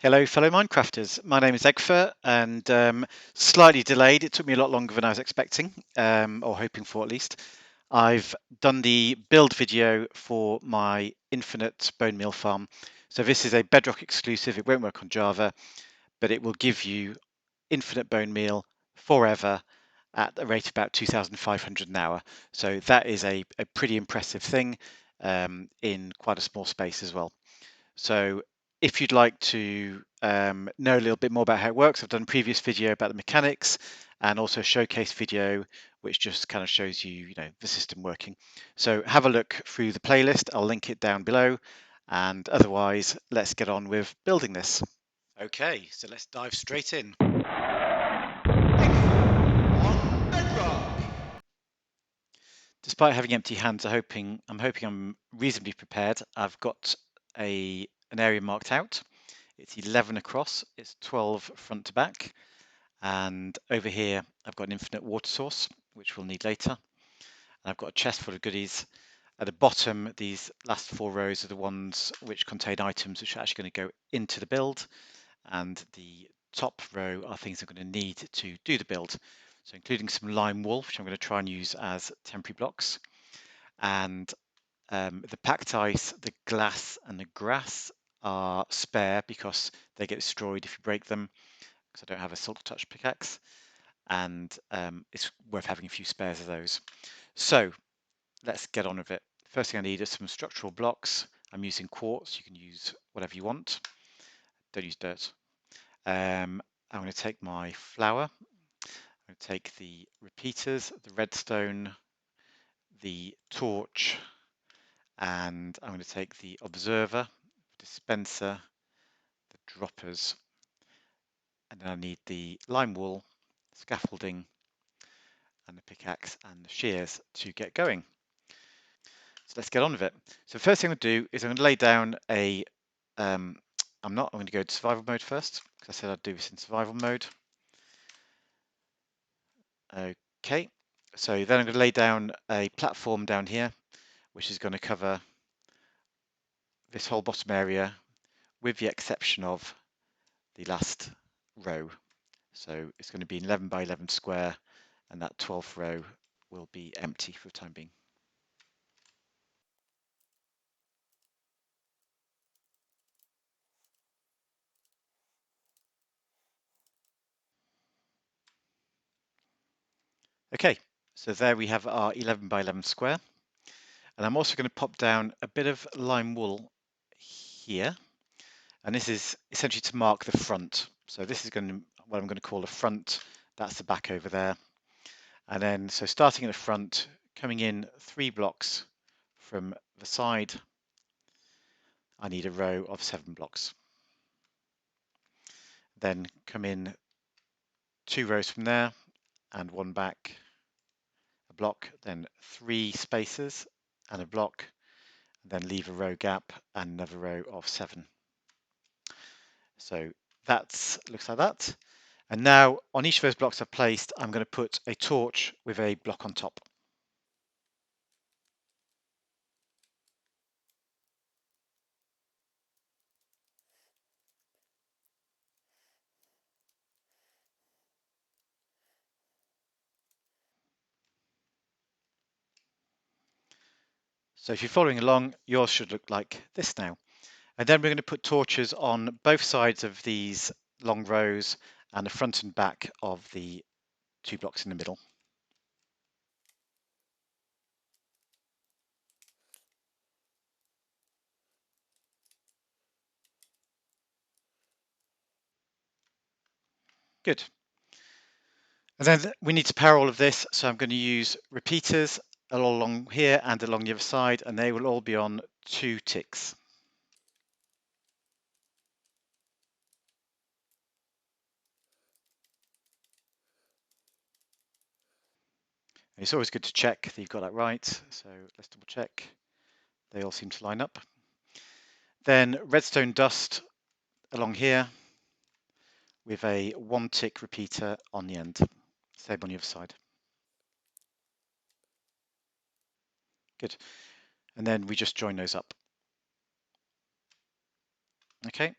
Hello, fellow Minecrafters. My name is Eggfur, and slightly delayed. It took me a lot longer than I was expecting, or hoping for at least. I've done the build video for my infinite bone meal farm. So this is a Bedrock exclusive. It won't work on Java, but it will give you infinite bone meal forever at a rate of about 2,500 an hour. So that is a pretty impressive thing in quite a small space as well. So if you'd like to know a little bit more about how it works, I've done a previous video about the mechanics and also a showcase video which just kind of shows you, the system working. So have a look through the playlist. I'll link it down below. And otherwise, let's get on with building this. Okay, so let's dive straight in. Despite having empty hands, I'm hoping I'm reasonably prepared. I've got an area marked out. It's 11 across, it's 12 front to back, and over here I've got an infinite water source, which we'll need later. And I've got a chest full of goodies. At the bottom, these last 4 rows are the ones which contain items which are actually going to go into the build, and the top row are things I'm going to need to do the build. So including some lime wool, which I'm going to try and use as temporary blocks, and the packed ice, the glass, and the grass are spare because they get destroyed if you break them, because I don't have a silk touch pickaxe, and it's worth having a few spares of those. So let's get on with it. First thing I need is some structural blocks. I'm using quartz. You can use whatever you want. Don't use dirt. I'm going to take my flour. I'm going to take the repeaters, the redstone, the torch, and I'm going to take the observer, dispenser, the droppers, and then I need the lime wool, scaffolding, and the pickaxe and the shears to get going. So let's get on with it. So the first thing I'm going to do is I'm going to lay down I'm going to go to survival mode first, because I said I'd do this in survival mode. Okay, so then I'm going to lay down a platform down here, which is going to cover this whole bottom area, with the exception of the last row. So it's going to be an 11 by 11 square, and that 12th row will be empty for the time being. Okay, so there we have our 11 by 11 square. And I'm also going to pop down a bit of lime wool here. And this is essentially to mark the front. So this is what I'm going to call the front. That's the back over there. And then, so starting at the front, coming in 3 blocks from the side, I need a row of 7 blocks. Then come in 2 rows from there and 1 back, a block, then 3 spaces and a block, then leave a row gap and another row of 7. So that looks like that. And now on each of those blocks I've placed, I'm going to put a torch with a block on top. So if you're following along, yours should look like this now. And then we're going to put torches on both sides of these long rows and the front and back of the 2 blocks in the middle. Good. And then we need to power all of this, so I'm going to use repeaters all along here and along the other side, and they will all be on 2 ticks. And it's always good to check that you've got that right, so let's double check. They all seem to line up. Then redstone dust along here with a 1 tick repeater on the end. Same on the other side. Good. And then we just join those up. Okay.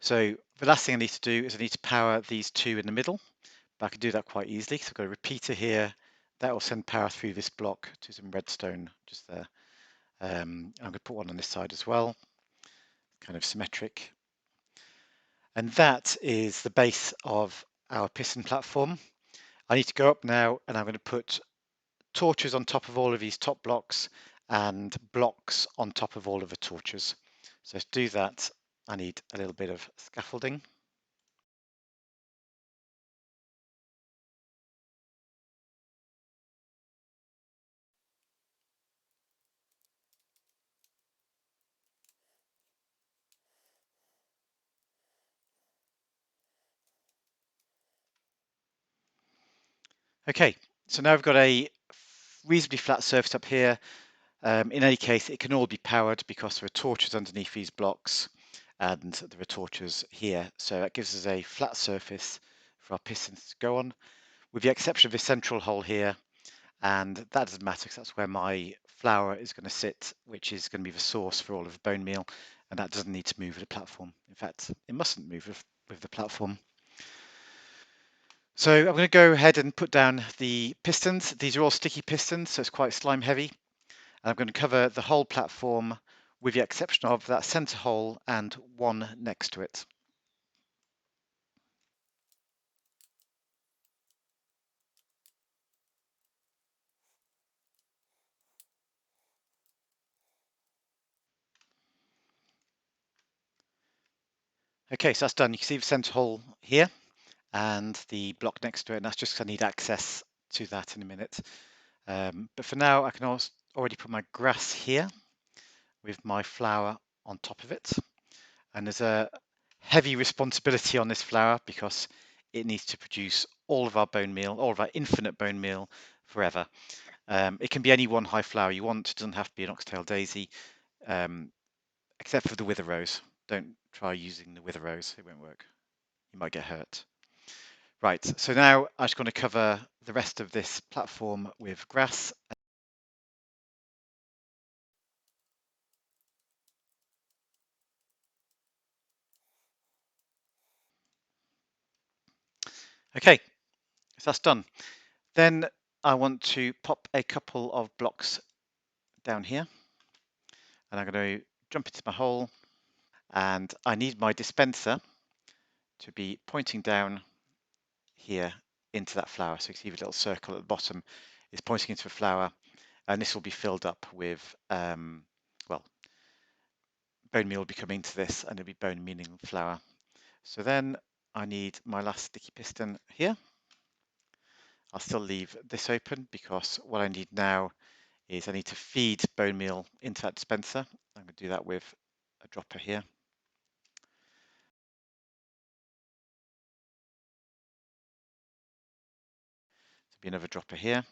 So the last thing I need to do is I need to power these two in the middle, but I can do that quite easily. So I've got a repeater here that will send power through this block to some redstone just there. I'm going to put one on this side as well, kind of symmetric. And that is the base of our piston platform. I need to go up now and I'm going to put torches on top of all of these top blocks and blocks on top of all of the torches. So to do that, I need a little bit of scaffolding. Okay, so now I've got a reasonably flat surface up here. In any case, it can all be powered because there are torches underneath these blocks and there are torches here. So that gives us a flat surface for our pistons to go on, with the exception of this central hole here. And that doesn't matter because that's where my flour is going to sit, which is going to be the source for all of the bone meal. And that doesn't need to move with the platform. In fact, it mustn't move with the platform. So I'm going to go ahead and put down the pistons. These are all sticky pistons, so it's quite slime heavy. And I'm going to cover the whole platform with the exception of that center hole and one next to it. Okay, so that's done. You can see the center hole here and the block next to it, and that's just because I need access to that in a minute. But for now, I can also already put my grass here with my flour on top of it. And there's a heavy responsibility on this flour because it needs to produce all of our bone meal, all of our infinite bone meal forever. It can be any one high flour you want. It doesn't have to be an oxtail daisy, except for the wither rose. Don't try using the wither rose. It won't work. You might get hurt. Right, so now I'm just going to cover the rest of this platform with grass. Okay, so that's done. Then I want to pop a couple of blocks down here, and I'm going to jump into my hole, and I need my dispenser to be pointing down here into that flour. So you see the little circle at the bottom is pointing into the flour, and this will be filled up with, well, bone meal will be coming into this, and it'll be bone mealing flour. So then I need my last sticky piston here. I'll still leave this open because what I need now is I need to feed bone meal into that dispenser. I'm going to do that with a dropper here. There'll be another dropper here.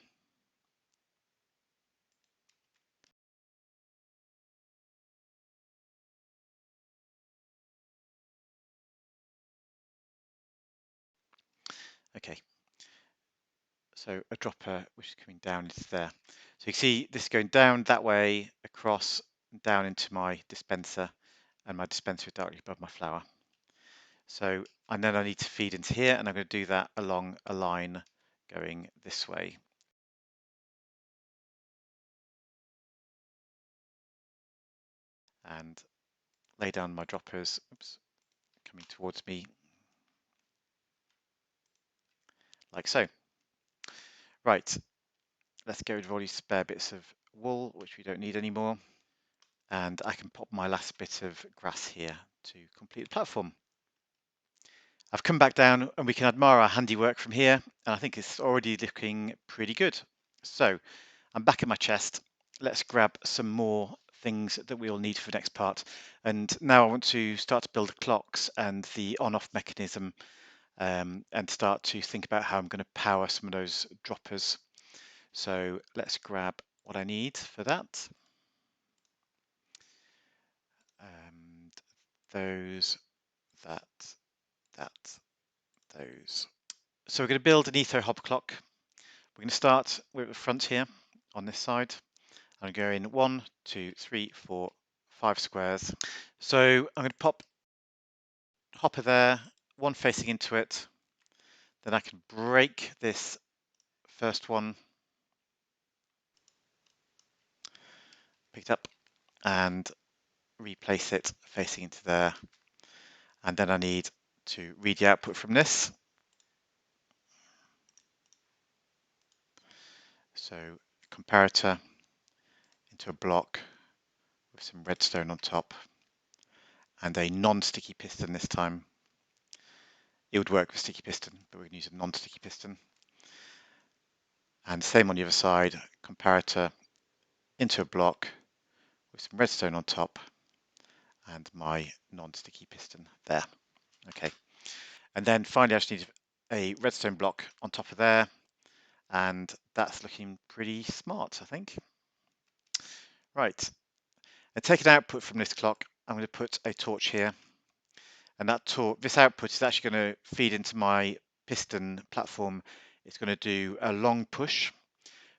Okay, so a dropper which is coming down into there. So you can see this is going down that way, across, down into my dispenser, and my dispenser is directly above my flour. So, and then I need to feed into here, and I'm going to do that along a line going this way. And lay down my droppers, oops, coming towards me, like so. Right, let's get rid of all these spare bits of wool, which we don't need anymore. And I can pop my last bit of grass here to complete the platform. I've come back down and we can admire our handiwork from here, and I think it's already looking pretty good. So I'm back at my chest. Let's grab some more things that we will need for the next part. And now I want to start to build the clocks and the on-off mechanism, and start to think about how I'm going to power some of those droppers. So let's grab what I need for that. And those, that, those. So we're going to build an etho hob clock. We're going to start with the front here on this side. I'm going 1, 2, 3, 4, 5 squares. So I'm going to pop hopper there, one facing into it. Then I can break this first one, pick it up, and replace it facing into there. And then I need to read the output from this. So comparator into a block with some redstone on top and a non-sticky piston this time. It would work with sticky piston, but we're going to use a non-sticky piston. And same on the other side, comparator into a block with some redstone on top and my non-sticky piston there. Okay. And then finally I just need a redstone block on top of there, and that's looking pretty smart, I think. Right. And take an output from this clock. I'm going to put a torch here, and this output is actually going to feed into my piston platform. It's going to do a long push.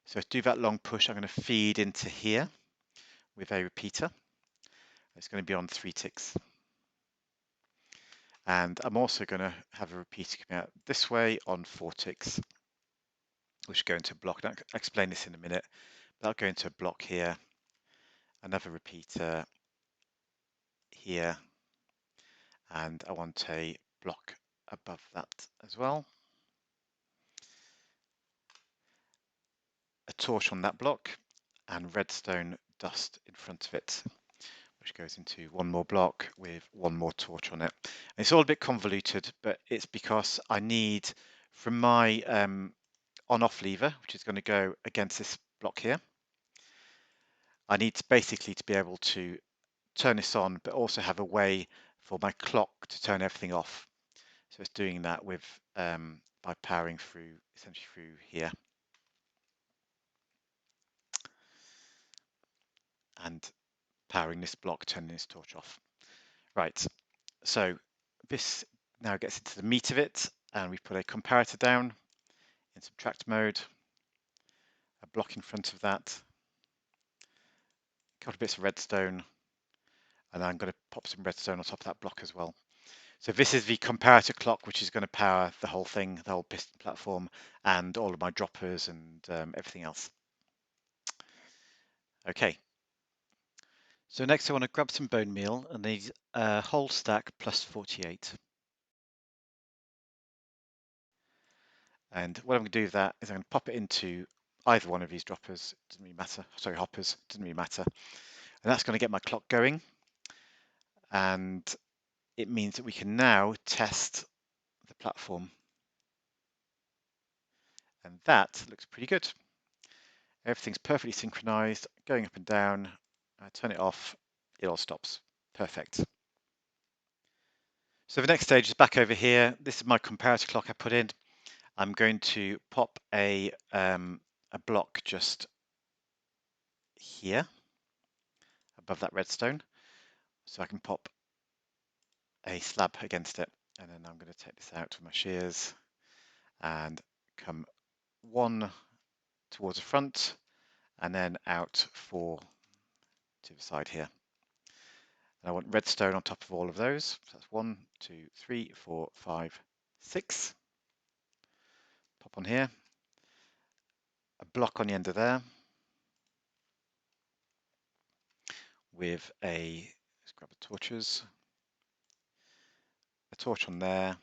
So to do that long push, I'm going to feed into here with a repeater. It's going to be on 3 ticks. And I'm also going to have a repeater coming out this way on 4 ticks, which go into a block. I'll explain this in a minute. That'll go into a block here, another repeater here, and I want a block above that as well. A torch on that block and redstone dust in front of it, which goes into one more block with one more torch on it. And it's all a bit convoluted, but it's because I need, from my on-off lever, which is going to go against this block here, I need basically to be able to turn this on, but also have a way for my clock to turn everything off. So it's doing that with by powering through, essentially through here, and powering this block, turning this torch off. Right, so this now gets into the meat of it, and we put a comparator down in subtract mode, a block in front of that, a couple of bits of redstone, and I'm going to pop some redstone on top of that block as well. So this is the comparator clock, which is going to power the whole thing, the whole piston platform, and all of my droppers and everything else. Okay. So next I want to grab some bone meal, and these whole stack plus 48. And what I'm going to do with that is I'm going to pop it into either one of these droppers, doesn't really matter, sorry, hoppers, doesn't really matter. And that's going to get my clock going. And it means that we can now test the platform. And that looks pretty good. Everything's perfectly synchronized, going up and down. I turn it off, it all stops. Perfect. So the next stage is back over here. This is my comparator clock I put in. I'm going to pop a block just here above that redstone, so I can pop a slab against it, and then I'm going to take this out with my shears and come one towards the front and then out 4 to the side here. And I want redstone on top of all of those. So that's 1, 2, 3, 4, 5, 6. Pop on here. A block on the end of there with let's grab the torches. A torch on there,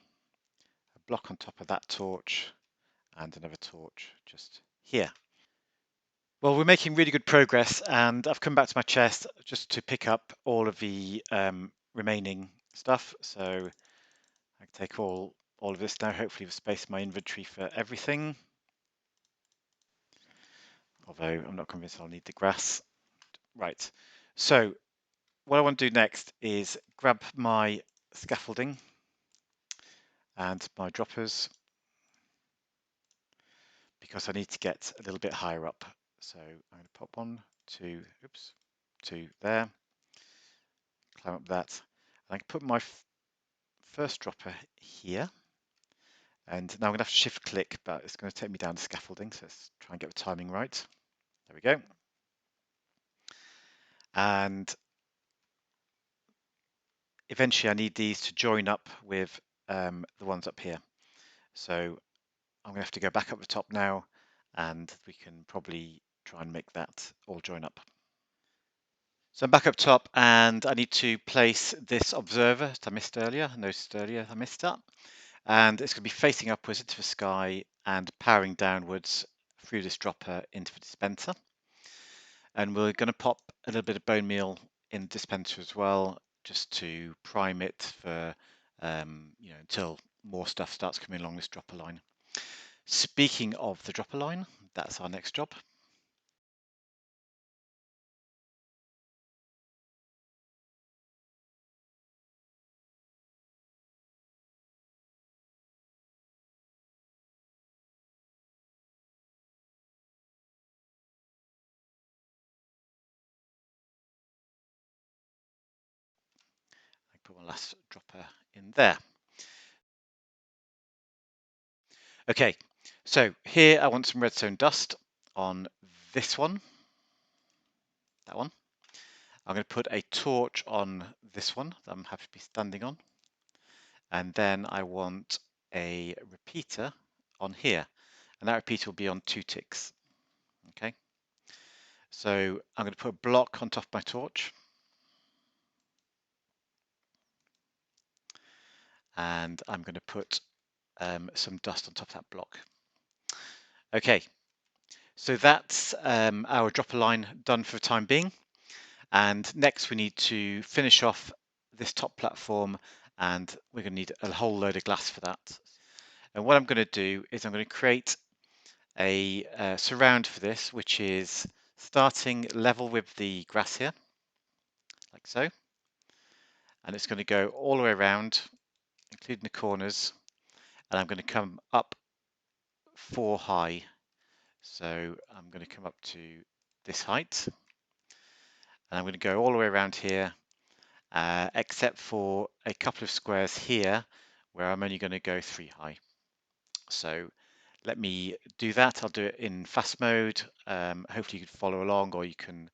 a block on top of that torch, and another torch just here. Well, we're making really good progress, and I've come back to my chest just to pick up all of the remaining stuff. So I can take all of this now. Hopefully, we've spaced my inventory for everything. Although I'm not convinced I'll need the grass. Right. So what I want to do next is grab my scaffolding and my droppers, because I need to get a little bit higher up. So I'm going to pop 1, 2, oops, 2 there, climb up that. And I can put my first dropper here. And now I'm going to have to shift click, but it's going to take me down the scaffolding. So let's try and get the timing right. There we go. And eventually I need these to join up with the ones up here. So I'm going to have to go back up the top now, and we can probably try and make that all join up. So I'm back up top, and I need to place this observer that I missed earlier. I noticed earlier I missed that. And it's going to be facing upwards into the sky and powering downwards through this dropper into the dispenser. And we're going to pop a little bit of bone meal in the dispenser as well, just to prime it for, until more stuff starts coming along this dropper line. Speaking of the dropper line, that's our next job. I put one last dropper in there. Okay, so here I want some redstone dust on this one, that one. I'm going to put a torch on this one that I'm happy to be standing on. And then I want a repeater on here. And that repeater will be on 2 ticks. Okay. So I'm going to put a block on top of my torch. And I'm going to put some dust on top of that block. Okay. So that's our dropper line done for the time being. And next we need to finish off this top platform, and we're going to need a whole load of glass for that. And what I'm going to do is I'm going to create a surround for this, which is starting level with the grass here, like so. And it's going to go all the way around, including the corners. And I'm going to come up 4 high. So I'm going to come up to this height. And I'm going to go all the way around here, except for a couple of squares here, where I'm only going to go 3 high. So let me do that. I'll do it in fast mode. Hopefully you can follow along, or you can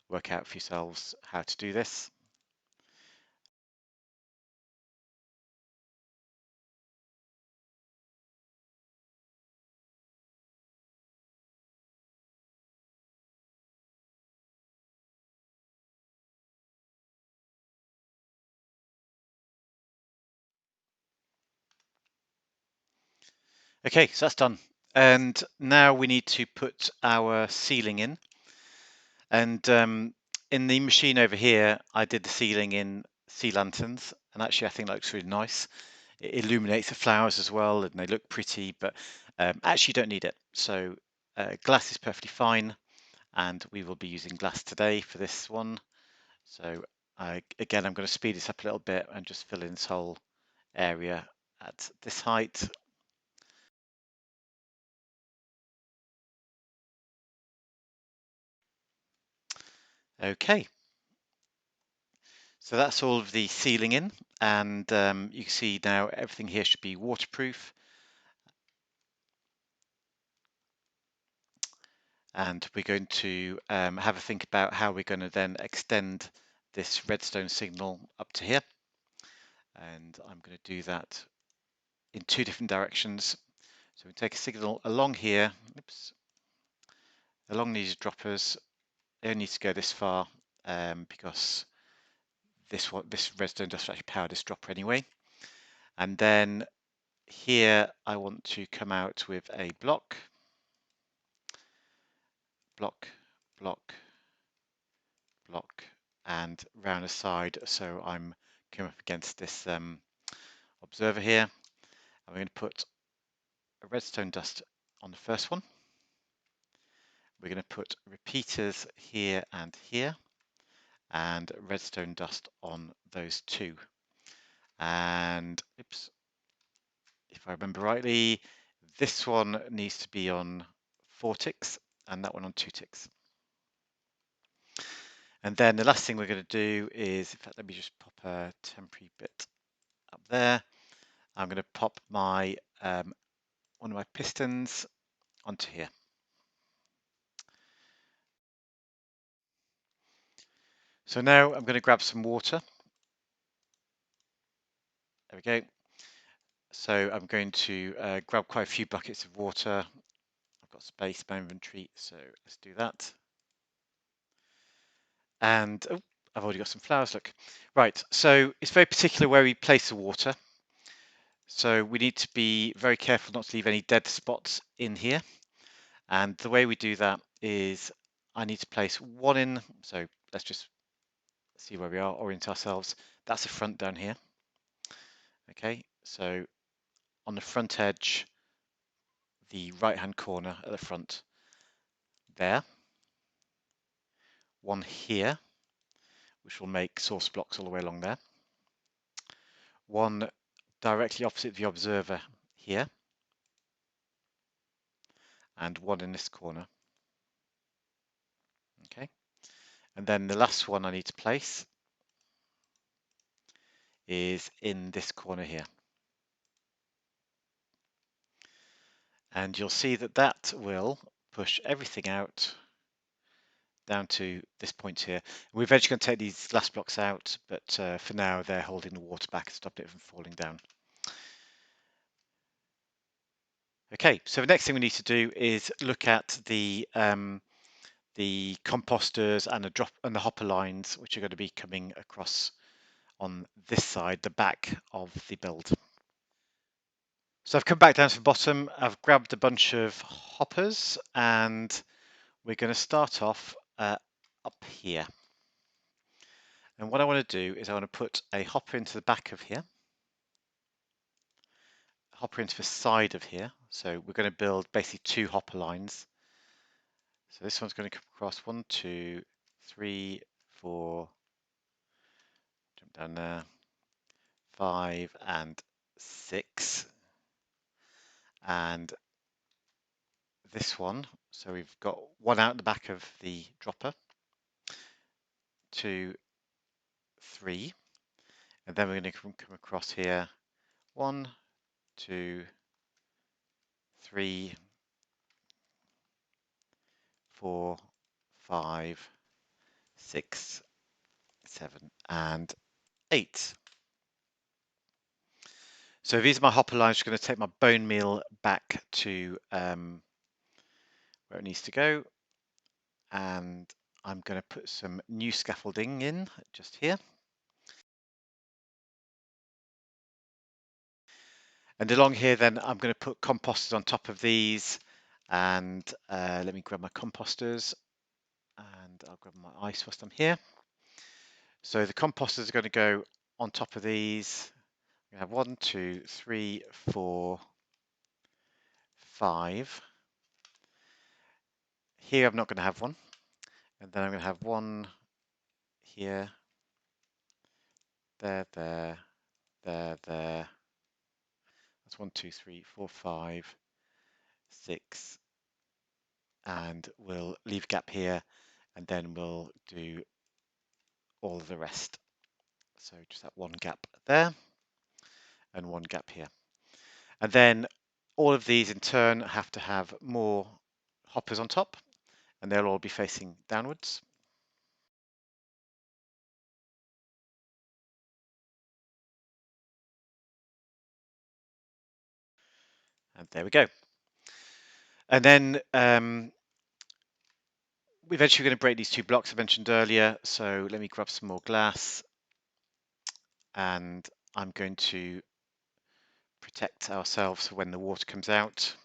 work out for yourselves how to do this. Okay, so that's done. And now we need to put our ceiling in. And in the machine over here, I did the ceiling in sea lanterns, and actually I think that looks really nice. It illuminates the flowers as well, and they look pretty, but actually you don't need it. So glass is perfectly fine, and we will be using glass today for this one. So again, I'm going to speed this up a little bit and just fill in this whole area at this height. Okay, so that's all of the ceiling in, and you can see now everything here should be waterproof. And we're going to have a think about how we're going to then extend this redstone signal up to here. And I'm going to do that in 2 different directions. So we take a signal along here, oops, along these droppers. It only needs to go this far because this redstone does actually power this dropper anyway. And then here I want to come out with a block, block, block, block, and round the side. So I'm coming up against this observer here. I'm going to put a redstone dust on the first one. We're going to put repeaters here and here, and redstone dust on those 2. And oops, if I remember rightly, this one needs to be on 4 ticks and that one on 2 ticks. And then the last thing we're going to do is, in fact, let me just pop a temporary bit up there. I'm going to pop my one of my pistons onto here. So now I'm going to grab some water, There we go. So I'm going to grab quite a few buckets of water. I've got space in my inventory, so let's do that. And oh, I've already got some flowers, look. Right, so it's very particular where we place the water. So we need to be very careful not to leave any dead spots in here. And the way we do that is I need to place one in. So let's just see where we are, orient ourselves. That's the front down here. Okay, so on the front edge, the right-hand corner at the front there. One here, which will make source blocks all the way along there. One directly opposite the observer here. And one in this corner. Okay, and then the last one I need to place is in this corner here. And you'll see that that will push everything out down to this point here. We're eventually going to take these last blocks out, but for now they're holding the water back and stop it from falling down. Okay, so the next thing we need to do is look at the composters and the hopper lines, which are going to be coming across on this side, the back of the build. So I've come back down to the bottom, I've grabbed a bunch of hoppers, and we're going to start off up here. And what I want to do is I want to put a hopper into the back of here, a hopper into the side of here. So we're going to build basically two hopper lines. So this one's going to come across 1, 2, 3, 4, jump down there, 5 and 6. And this one, so we've got one out the back of the dropper, 2, 3, and then we're going to come across here, 1, 2, 3, 4, 5, 6, 7, and 8. So these are my hopper lines. I'm going to take my bone meal back to where it needs to go, and I'm going to put some new scaffolding in just here. And along here then I'm going to put composters on top of these, and let me grab my composters, and I'll grab my ice whilst I'm here. So the composters are going to go on top of these. We have 1, 2, 3, 4, 5. Here I'm not going to have one, and then I'm going to have one here, there, there, there, there. That's 1, 2, 3, 4, 5, 6, and we'll leave a gap here, and then we'll do all of the rest. So just that one gap there and one gap here. And then all of these in turn have to have more hoppers on top, and they'll all be facing downwards. And there we go. And then eventually we're going to break these two blocks I mentioned earlier. So let me grab some more glass, and I'm going to protect ourselves when the water comes out.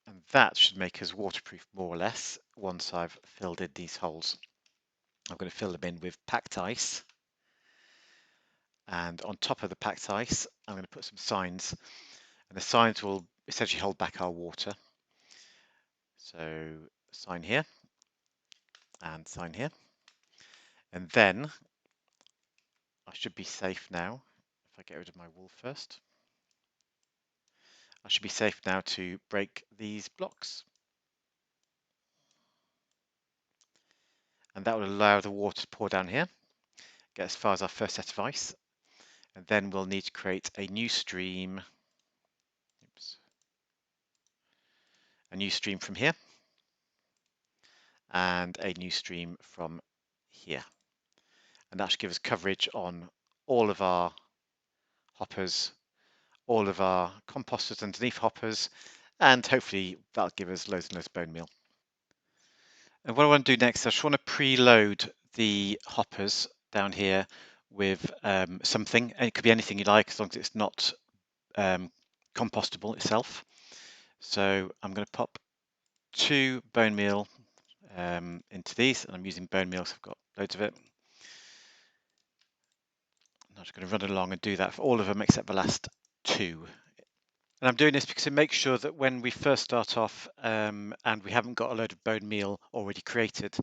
And that should make us waterproof more or less once I've filled in these holes. I'm going to fill them in with packed ice. And on top of the packed ice, I'm going to put some signs. And the signs will essentially hold back our water. So sign here and sign here. And then I should be safe now. If I get rid of my wool first. I should be safe now to break these blocks. And that will allow the water to pour down here. get as far as our first set of ice. And then we'll need to create a new stream. Oops. A new stream from here. And a new stream from here. And that should give us coverage on all of our hoppers, all of our composters underneath hoppers, and hopefully that'll give us loads and loads of bone meal. And what I want to do next, I just want to preload the hoppers down here with something, and it could be anything you like as long as it's not compostable itself. So I'm going to pop 2 bone meal into these, and I'm using bone meal, so I've got loads of it. I'm just going to run along and do that for all of them except the last 2. And I'm doing this because it makes sure that when we first start off and we haven't got a load of bone meal already created,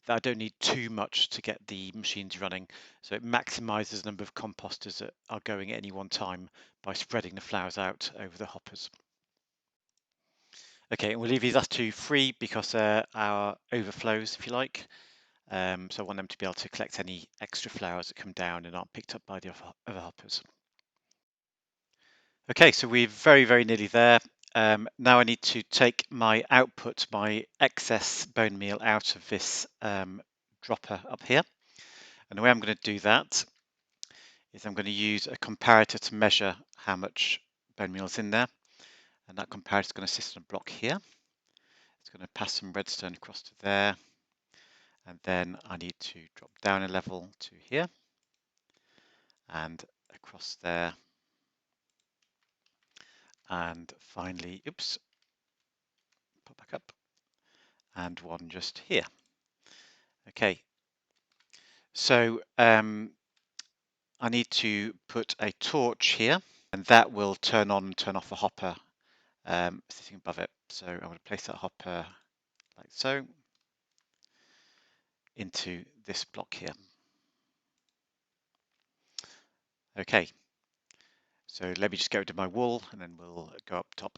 that I don't need too much to get the machines running. So it maximizes the number of composters that are going at any one time by spreading the flowers out over the hoppers. Okay, and we'll leave these last 2 free because they're our overflows, if you like. So I want them to be able to collect any extra flowers that come down and aren't picked up by the other hoppers. Okay, so we're very, very nearly there. Now I need to take my output, my excess bone meal out of this dropper up here. And the way I'm going to do that is I'm going to use a comparator to measure how much bone meal is in there. And that comparator is going to sit on a block here. It's going to pass some redstone across to there. And then I need to drop down a level to here and across there. And finally, oops, pop back up, and one just here. Okay, so I need to put a torch here, and that will turn on and turn off a hopper sitting above it. So I'm going to place that hopper like so into this block here. Okay, so let me just go to my wall and then we'll go up top.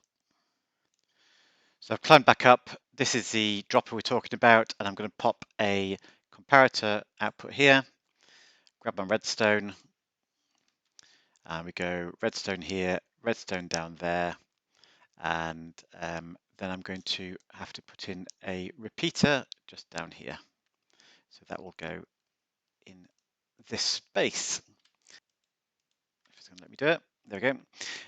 So I've climbed back up. This is the dropper we're talking about, and I'm going to pop a comparator output here, grab my redstone, and we go redstone here, redstone down there, and then I'm going to have to put in a repeater just down here. So that will go in this space. If it's going to let me do it. There we go.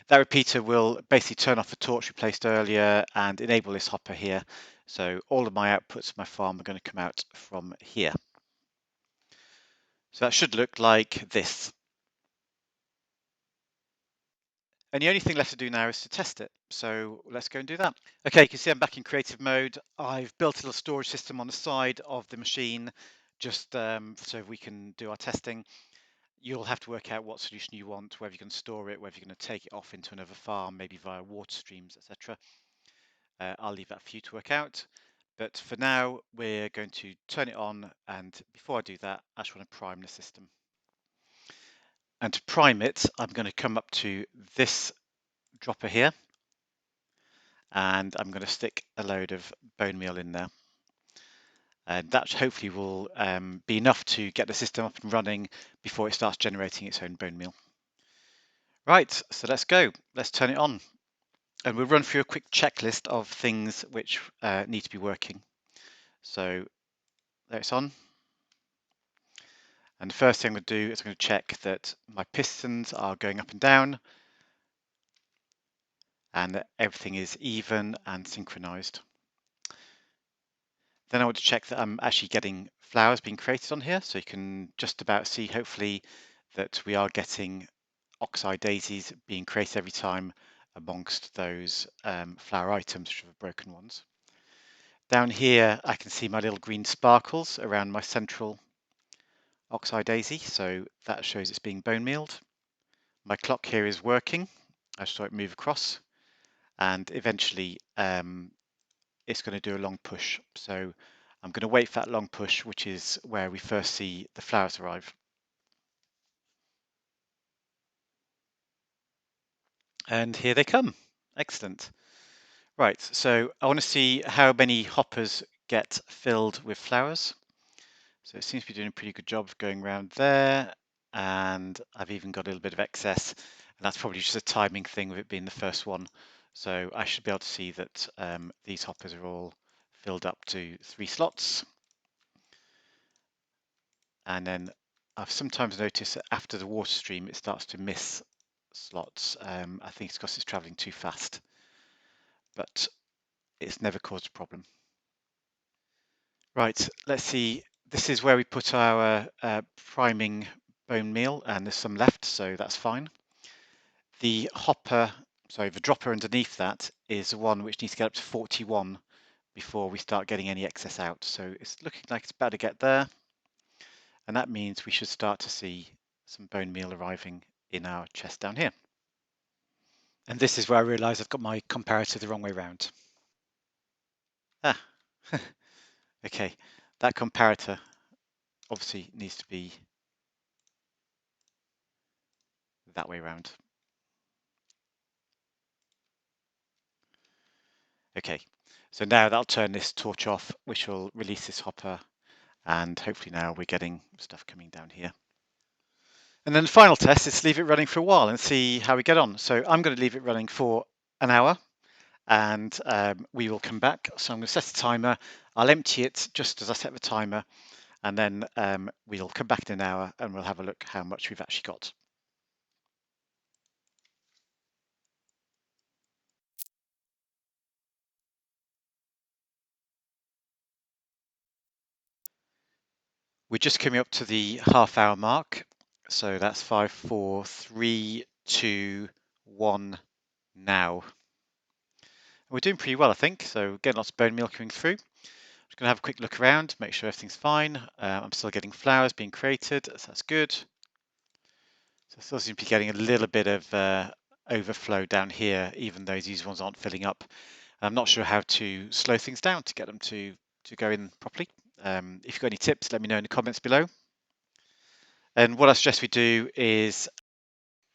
That repeater will basically turn off the torch we placed earlier and enable this hopper here. So all of my outputs of my farm are going to come out from here. So that should look like this. And the only thing left to do now is to test it. So let's go and do that. Okay, you can see I'm back in creative mode. I've built a little storage system on the side of the machine just so we can do our testing. You'll have to work out what solution you want, whether you can store it, whether you're going to take it off into another farm, maybe via water streams, etc. I'll leave that for you to work out. But for now, we're going to turn it on. And before I do that, I just want to prime the system. And to prime it, I'm going to come up to this dropper here. And I'm going to stick a load of bone meal in there. And that hopefully will be enough to get the system up and running before it starts generating its own bone meal. Right, so let's go. Let's turn it on. And we'll run through a quick checklist of things which need to be working. So there it's on. And the first thing I'm going to do is I'm going to check that my pistons are going up and down and that everything is even and synchronized. Then I want to check that I'm actually getting flowers being created on here. So you can just about see, hopefully, that we are getting oxeye daisies being created every time amongst those flower items, which are the broken ones. Down here, I can see my little green sparkles around my central oxeye daisy. So that shows it's being bone mealed. My clock here is working. I saw it move across, and eventually it's going to do a long push. So I'm going to wait for that long push, which is where we first see the flowers arrive. And here they come. Excellent. Right, so I want to see how many hoppers get filled with flowers. So it seems to be doing a pretty good job of going around there, and I've even got a little bit of excess, and that's probably just a timing thing with it being the first one. So I should be able to see that these hoppers are all filled up to 3 slots. And then I've sometimes noticed that after the water stream, it starts to miss slots. I think it's because it's traveling too fast, but it's never caused a problem. Right, let's see. This is where we put our priming bone meal, and there's some left, so that's fine. The hopper, sorry, the dropper underneath that is the one which needs to get up to 41 before we start getting any excess out. So it's looking like it's about to get there, and that means we should start to see some bone meal arriving in our chest down here. And this is where I realise I've got my comparator the wrong way round. Ah, okay, that comparator obviously needs to be that way round. Okay, so now that'll turn this torch off, which will release this hopper, and hopefully now we're getting stuff coming down here. And then the final test is to leave it running for a while and see how we get on. So I'm going to leave it running for an hour, and we will come back. So I'm going to set a timer. I'll empty it just as I set the timer, and then we'll come back in an hour and we'll have a look how much we've actually got. We're just coming up to the half-hour mark. So that's 5, 4, 3, 2, 1 now. We're doing pretty well, I think. So getting lots of bone meal coming through. Just going to have a quick look around, make sure everything's fine. I'm still getting flowers being created, so that's good. So I still seem to be getting a little bit of overflow down here, even though these ones aren't filling up. I'm not sure how to slow things down to get them to go in properly. If you've got any tips, let me know in the comments below. And what I suggest we do is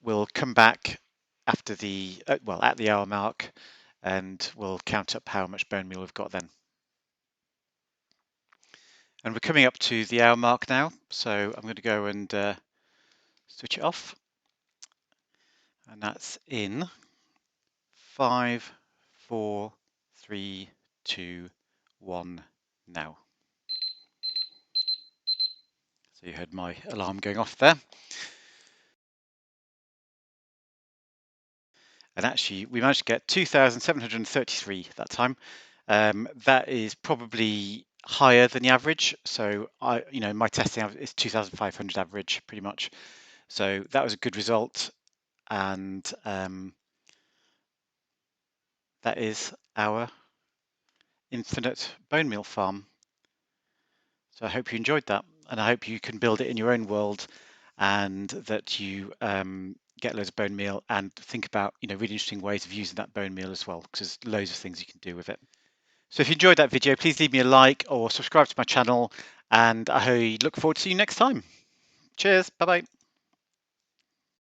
we'll come back after the, at the hour mark, and we'll count up how much bone meal we've got then. And we're coming up to the hour mark now, so I'm going to go and switch it off. And that's in 5, 4, 3, 2, 1 now. So you heard my alarm going off there. And actually, we managed to get 2,733 that time. That is probably higher than the average. So my testing is 2,500 average, pretty much. So that was a good result, and that is our infinite bone meal farm. So I hope you enjoyed that, and I hope you can build it in your own world, and that you get loads of bone meal and think about really interesting ways of using that bone meal as well, because there's loads of things you can do with it. So if you enjoyed that video, please leave me a like or subscribe to my channel, and I look forward to seeing you next time. Cheers, bye bye.